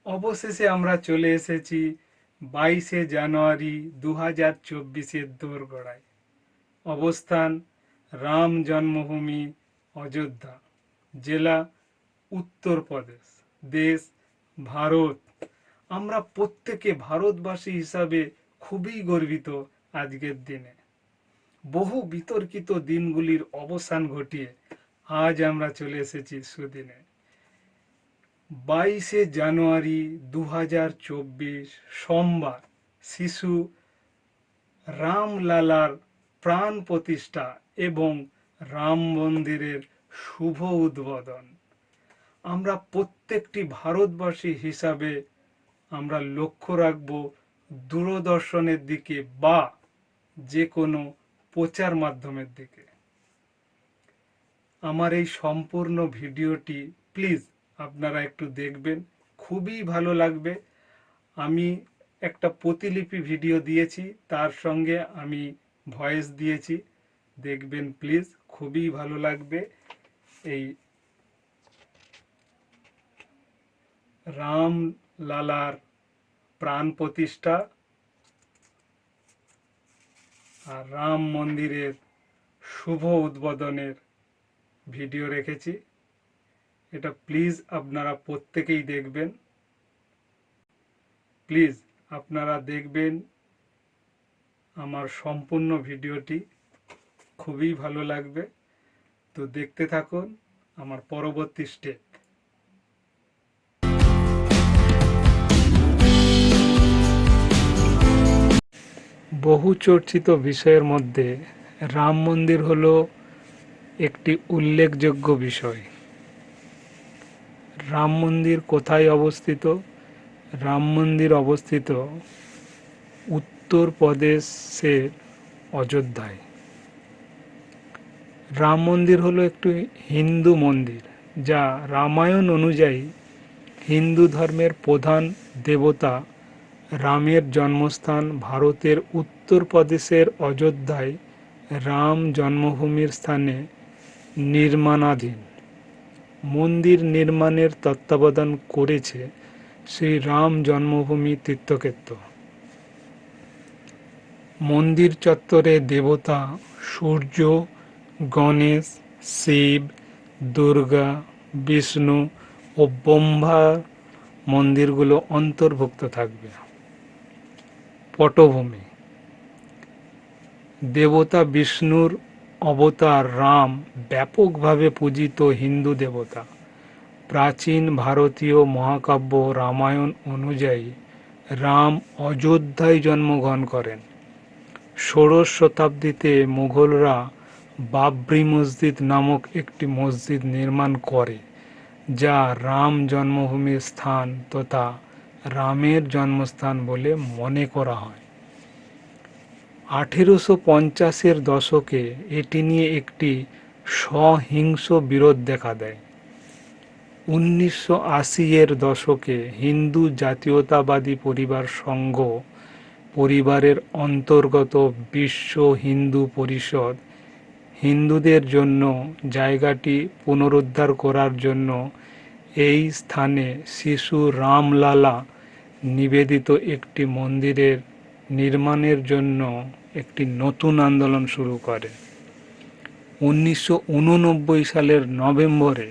অবশেষে আমরা চলে এসেছি 22শে জানুয়ারি 2024-এর দোরগোড়ায়। অবস্থান রাম জন্মভূমি অযোধ্যা, জেলা উত্তরপ্রদেশ, দেশ ভারত। আমরা প্রত্যেকে ভারতবাসী হিসাবে খুবই গর্বিত আজকের দিনে। বহু বিতর্কিত দিনগুলির অবসান ঘটিয়ে আজ আমরা চলে এসেছি সুদিনে। 22শে জানুয়ারি 2024 সোমবার শিশু রামলালার প্রাণ প্রতিষ্ঠা এবং রাম মন্দিরের শুভ উদ্বোধন। আমরা প্রত্যেকটি ভারতবাসী হিসাবে আমরা লক্ষ্য রাখব দূরদর্শনের দিকে বা যে কোনো প্রচার মাধ্যমের দিকে। আমার এই সম্পূর্ণ ভিডিওটি প্লিজ আপনারা একটু দেখবেন, খুবই ভালো লাগবে। আমি একটা প্রতিলিপি ভিডিও দিয়েছি, তার সঙ্গে আমি ভয়েস দিয়েছি, দেখবেন প্লিজ, খুবই ভালো লাগবে। এই রাম লালার প্রাণ প্রতিষ্ঠা আর রাম মন্দিরের শুভ উদ্বোধনের ভিডিও রেখেছি। এটা প্লিজ আপনারা প্রত্যেকেই দেখবেন, প্লিজ আপনারা দেখবেন আমার সম্পূর্ণ ভিডিওটি, খুবই ভালো লাগবে। তো দেখতে থাকুন আমার পরবর্তী স্টেপ। বহু চর্চিত বিষয়ের মধ্যে রাম মন্দির হলো একটি উল্লেখযোগ্য বিষয়। রাম মন্দির কোথায় অবস্থিত? রাম মন্দির অবস্থিত উত্তরপ্রদেশের অযোধ্যায়। রাম মন্দির হলো একটি হিন্দু মন্দির, যা রামায়ণ অনুযায়ী হিন্দু ধর্মের প্রধান দেবতা রামের জন্মস্থান ভারতের উত্তরপ্রদেশের অযোধ্যায় রাম জন্মভূমির স্থানে নির্মাণাধীন। মন্দির নির্মাণের তত্ত্বাবধান করেছে শ্রী রাম জন্মভূমি তীর্থক্ষেত্র। মন্দির চত্বরে দেবতা সূর্য, গণেশ, শিব, দুর্গা, বিষ্ণু ও ব্রহ্মা মন্দিরগুলো অন্তর্ভুক্ত থাকবে। পটভূমি: দেবতা বিষ্ণুর অবতার রাম ব্যাপকভাবে পূজিত হিন্দু দেবতা। প্রাচীন ভারতীয় মহাকাব্য রামায়ণ অনুযায়ী রাম অযোধ্যায় জন্মগ্রহণ করেন। ষোড়শ শতাব্দীতে মুঘলরা বাবরি মসজিদ নামক একটি মসজিদ নির্মাণ করে, যা রাম জন্মভূমির স্থান তথা রামের জন্মস্থান বলে মনে করা হয়। 1850-এর দশকে এটি নিয়ে একটি সহিংস বিরোধ দেখা দেয়। 1980-এর দশকে হিন্দু জাতীয়তাবাদী পরিবার সংঘ পরিবারের অন্তর্গত বিশ্ব হিন্দু পরিষদ হিন্দুদের জন্য জায়গাটি পুনরুদ্ধার করার জন্য এই স্থানে শিশু রামলালা নিবেদিত একটি মন্দিরের নির্মাণের জন্য একটি নতুন আন্দোলন শুরু করে। 1989 সালের নভেম্বরে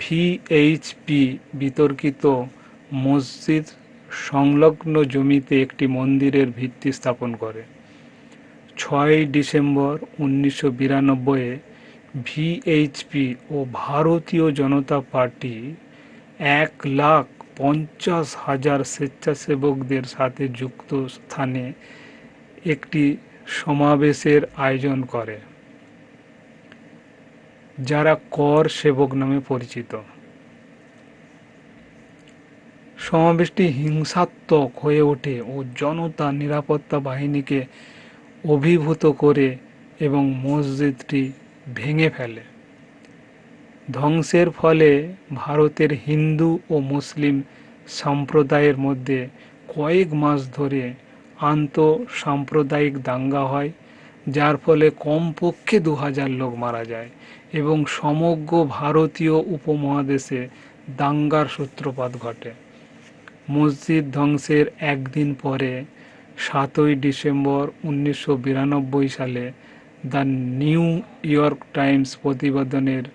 ভিএইচপি বিতর্কিত মসজিদ সংলগ্ন জমিতে একটি মন্দিরের ভিত্তি স্থাপন করে। 6 ডিসেম্বর 1992-এ ভিএইচপি ও ভারতীয় জনতা পার্টি 1,50,000 স্বেচ্ছাসেবকদের সাথে যুক্ত স্থানে একটি সমাবেশের আয়োজন করে, যারা কর সেবক নামে পরিচিত। সমাবেশটি হিংসাত্মক হয়ে ওঠে ও জনতা নিরাপত্তা বাহিনীকে অভিভূত করে এবং মসজিদটি ভেঙে ফেলে। ধ্বংসের ফলে ভারতের হিন্দু ও মুসলিম সম্প্রদায়ের মধ্যে কয়েক মাস ধরে আন্তঃসাম্প্রদায়িক দাঙ্গা হয়, যার ফলে কমপক্ষে 2000 লোক মারা যায় এবং সমগ্র ভারতীয় উপমহাদেশে দাঙ্গার সূত্রপাত ঘটে। মসজিদ ধ্বংসের একদিন পরে 7ই ডিসেম্বর 1992 সালে দ্য নিউ ইয়র্ক টাইমস প্রতিবেদনের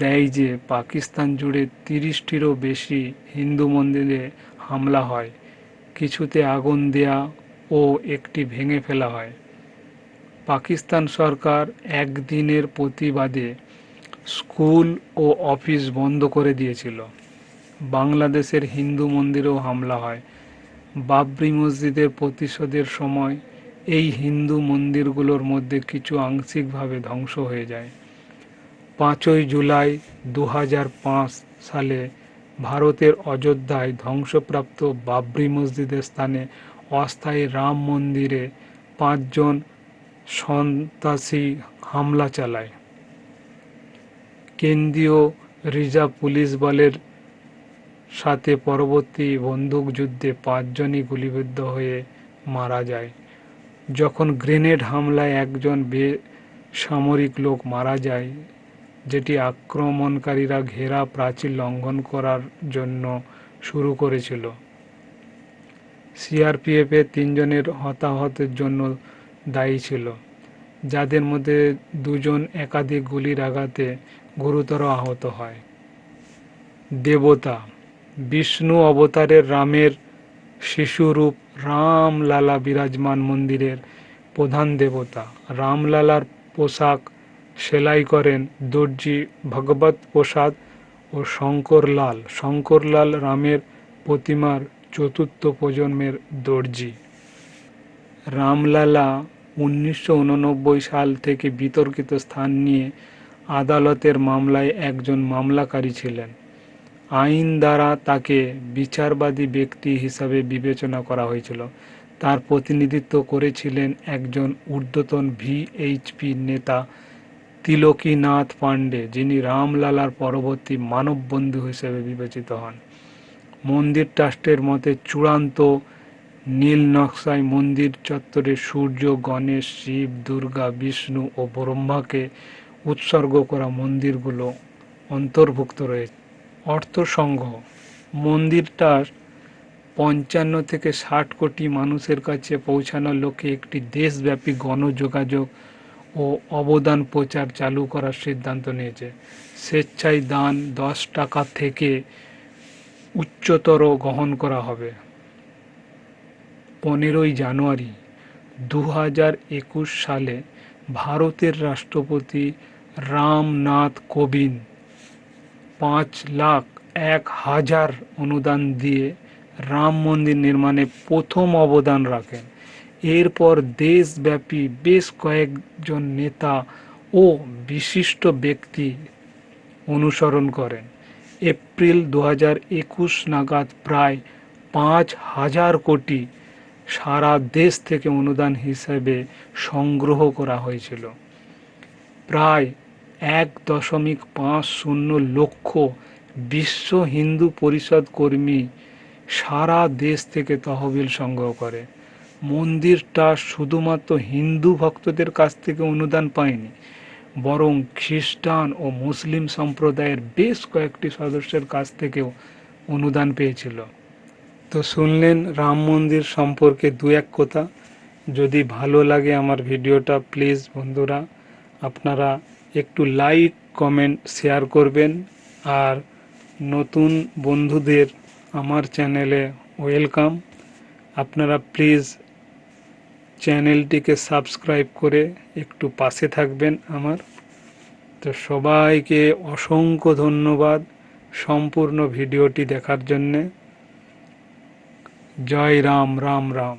দেয় যে পাকিস্তান জুড়ে 30টিরও বেশি হিন্দু মন্দিরে হামলা হয়, কিছুতে আগুন দেয়া ও একটি ভেঙে ফেলা হয়। পাকিস্তান সরকার একদিনের প্রতিবাদে স্কুল ও অফিস বন্ধ করে দিয়েছিল। বাংলাদেশের হিন্দু মন্দিরেও হামলা হয়। বাবরি মসজিদের প্রতিশোধের সময় এই হিন্দু মন্দিরগুলোর মধ্যে কিছু আংশিকভাবে ধ্বংস হয়ে যায়। 5ই জুলাই 2005 সালে ভারতের অযোধ্যায় ধ্বংসপ্রাপ্ত বাবরি মসজিদের স্থানে অস্থায়ী রাম মন্দিরে 5 জন সন্ত্রাসী হামলা চালায়। কেন্দ্রীয় রিজার্ভ পুলিশ বলের সাথে পরবর্তী বন্দুকযুদ্ধে 5 জনই গুলিবিদ্ধ হয়ে মারা যায়। যখন গ্রেনেড হামলায় একজন বেসামরিক লোক মারা যায়, যেটি আক্রমণকারীরা ঘেরা প্রাচীর লঙ্ঘন করার জন্য শুরু করেছিল। সিআরপিএফের 3 জনের হতাহতের জন্য দায়ী ছিল, যাদের মধ্যে 2 জন একাধিক গুলির আঘাতে গুরুতর আহত হয়। দেবতা বিষ্ণু অবতারের রামের শিশুরূপ রামলালা বিরাজমান মন্দিরের প্রধান দেবতা। রামলালার পোশাক সেলাই করেন দর্জি ভগবত প্রসাদ ও শঙ্করলাল। শঙ্করলাল রামের প্রতিমার 4র্থ প্রজন্মের দর্জি। রামলালা 1989 সাল থেকে বিতর্কিত স্থান নিয়ে আদালতের মামলায় একজন মামলাকারী ছিলেন। আইন দ্বারা তাকে বিচারবাদী ব্যক্তি হিসাবে বিবেচনা করা হয়েছিল। তার প্রতিনিধিত্ব করেছিলেন একজন ঊর্ধ্বতন ভিএইচপি নেতা তিলকীনাথ পান্ডে, যিনি রামলালার পরবর্তী মানববন্ধু হিসেবে বিবেচিত হন। মন্দির ট্রাস্টের মতে চূড়ান্ত নীল নকশায় মন্দির চত্বরে সূর্য, গণেশ, শিব, দুর্গা, বিষ্ণু ও ব্রহ্মাকে উৎসর্গ করা মন্দিরগুলো অন্তর্ভুক্ত রয়েছে। অর্থ সংগ্রহ: মন্দিরটা 55 থেকে 60 কোটি মানুষের কাছে পৌঁছানোর লক্ষ্যে একটি দেশব্যাপী গণযোগাযোগ ও অবদান প্রচার চালু করার সিদ্ধান্ত নিয়েছে। স্বেচ্ছায় দান 10 টাকা থেকে উচ্চতর গ্রহণ করা হবে। 15ই জানুয়ারি 2021 সালে ভারতের রাষ্ট্রপতি রামনাথ কোবিন্দ 5,01,000 অনুদান দিয়ে রাম মন্দির নির্মাণে প্রথম অবদান রাখেন। এরপর দেশব্যাপী বেশ কয়েকজন নেতা ও বিশিষ্ট ব্যক্তি অনুসরণ করেন। এপ্রিল 2021 নাগাদ প্রায় 5,000 কোটি সারা দেশ থেকে অনুদান হিসেবে সংগ্রহ করা হয়েছিল। প্রায় 1.50 লক্ষ বিশ্ব হিন্দু পরিষদ কর্মী সারা দেশ থেকে তহবিল সংগ্রহ করে। মন্দিরটা শুধুমাত্র হিন্দু ভক্তদের কাছ থেকে অনুদান পায়নি, বরং খ্রিস্টান ও মুসলিম সম্প্রদায়ের বেশ কয়েকটি সদস্যের কাছ থেকেও অনুদান পেয়েছিল। তো শুনলেন রাম মন্দির সম্পর্কে 2-1 কথা। যদি ভালো লাগে আমার ভিডিওটা, প্লিজ বন্ধুরা আপনারা একটু লাইক, কমেন্ট, শেয়ার করবেন। আর নতুন বন্ধুদের আমার চ্যানেলে ওয়েলকাম। আপনারা প্লিজ চ্যানেলটিকে সাবস্ক্রাইব করে একটু পাশে থাকবেন আমার। তো সবাইকে অসংখ্য ধন্যবাদ সম্পূর্ণ ভিডিওটি দেখার জন্যে। জয় রাম, রাম রাম।